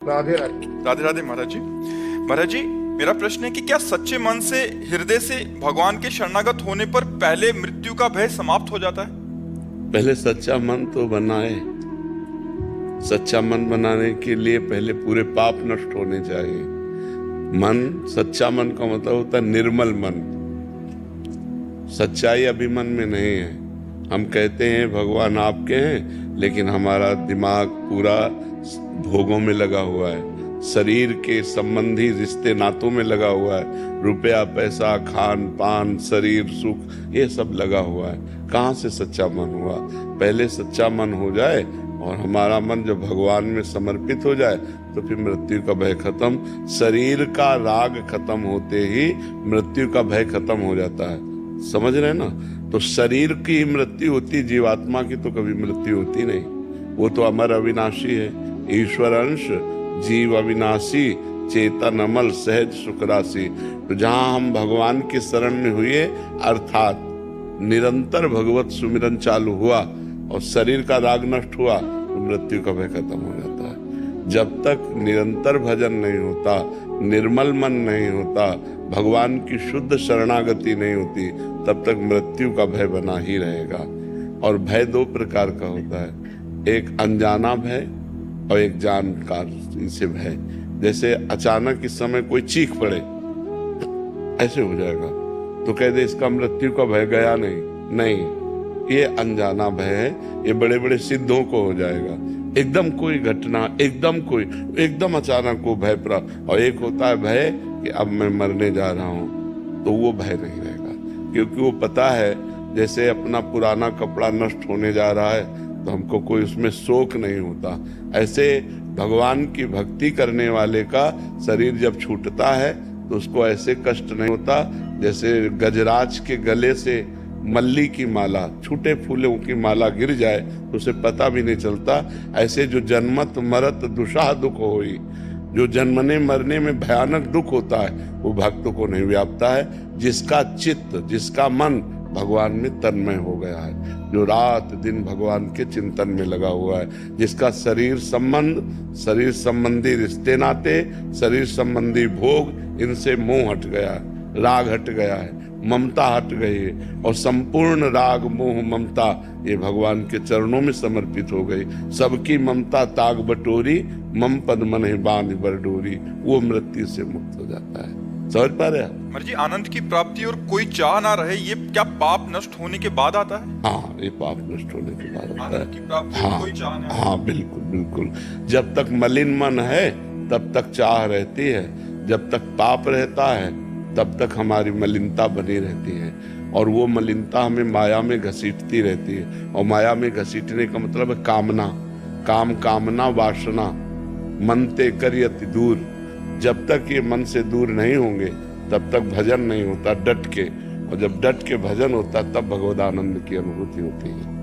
राधे राधे। राधे राधे महाराज जी। महाराज जी, मेरा प्रश्न है कि क्या सच्चे मन से, हृदय से भगवान के शरणागत होने पर पहले मृत्यु का भय समाप्त हो जाता है? पहले सच्चा मन तो बनाए। सच्चा मन बनाने के लिए पहले पूरे पाप नष्ट होने चाहिए। मन, सच्चा मन का मतलब होता है निर्मल मन। सच्चाई अभिमन में नहीं है। हम कहते हैं भगवान आपके हैं, लेकिन हमारा दिमाग पूरा भोगों में लगा हुआ है, शरीर के संबंधी रिश्ते नातों में लगा हुआ है, रुपया पैसा, खान पान, शरीर सुख, ये सब लगा हुआ है। कहाँ से सच्चा मन हुआ? पहले सच्चा मन हो जाए और हमारा मन जब भगवान में समर्पित हो जाए तो फिर मृत्यु का भय खत्म। शरीर का राग खत्म होते ही मृत्यु का भय खत्म हो जाता है। समझ रहे ना? तो शरीर की मृत्यु होती, जीवात्मा की तो कभी मृत्यु होती नहीं। वो तो अमर अविनाशी है। ईश्वर अंश जीव अविनाशी, चेतन अमल सहज सुखराशि। तो जहां हम भगवान की शरण में हुए, अर्थात निरंतर भगवत सुमिरन चालू हुआ और शरीर का राग नष्ट हुआ, तो मृत्यु का भय खत्म हो जाता है। जब तक निरंतर भजन नहीं होता, निर्मल मन नहीं होता, भगवान की शुद्ध शरणागति नहीं होती, तब तक मृत्यु का भय बना ही रहेगा। और भय दो प्रकार का होता है, एक अनजाना भय और एक जानकार से भय। जैसे अचानक इस समय कोई चीख पड़े, ऐसे हो जाएगा, तो कह दे इसका मृत्यु का भय गया नहीं, ये अनजाना भय है। ये बड़े बड़े सिद्धों को हो जाएगा। एकदम कोई घटना, एकदम अचानक को भय प्राप्त। और एक होता है भय कि अब मैं मरने जा रहा हूं, तो वो भय नहीं रहेगा, क्योंकि वो पता है जैसे अपना पुराना कपड़ा नष्ट होने जा रहा है तो हमको कोई उसमें शोक नहीं होता। ऐसे भगवान की भक्ति करने वाले का शरीर जब छूटता है तो उसको ऐसे कष्ट नहीं होता जैसे गजराज के गले से मल्ली की माला, छूटे फूलों की माला गिर जाए तो उसे पता भी नहीं चलता। ऐसे जो जन्मत मरत दुषाह दुख होई, जो जन्मने मरने में भयानक दुख होता है, वो भक्त को नहीं व्यापता है। जिसका चित्त, जिसका मन भगवान में तन्मय हो गया है, जो रात दिन भगवान के चिंतन में लगा हुआ है, जिसका शरीर संबंध, शरीर संबंधी रिश्ते नाते, शरीर संबंधी भोग, इनसे मोह हट गया है, राग हट गया है, ममता हट गई है, और संपूर्ण राग मोह ममता ये भगवान के चरणों में समर्पित हो गई। सबकी ममता ताग बटोरी, मम पद मन बांध बरडोरी। वो मृत्यु से मुक्त हो जाता है। समझ पा रहे हैं? महाराज जी, आनंद की प्राप्ति और कोई चाह ना रहे, ये क्या पाप नष्ट होने के बाद आता है? हाँ, ये पाप नष्ट होने के बाद आता आनंद की है। प्राप्ति और कोई चाह ना। हाँ, बिल्कुल बिल्कुल। जब तक मलिन मन है तब तक चाह रहती है, जब तक पाप रहता है तब तक हमारी मलिनता बनी रहती है, और वो मलिनता हमें माया में घसीटती रहती है। और माया में घसीटने का मतलब है कामना, कामना वासना, मन ते करियति दूर। जब तक ये मन से दूर नहीं होंगे तब तक भजन नहीं होता डट के, और जब डट के भजन होता तब भगवदानंद की अनुभूति होती है।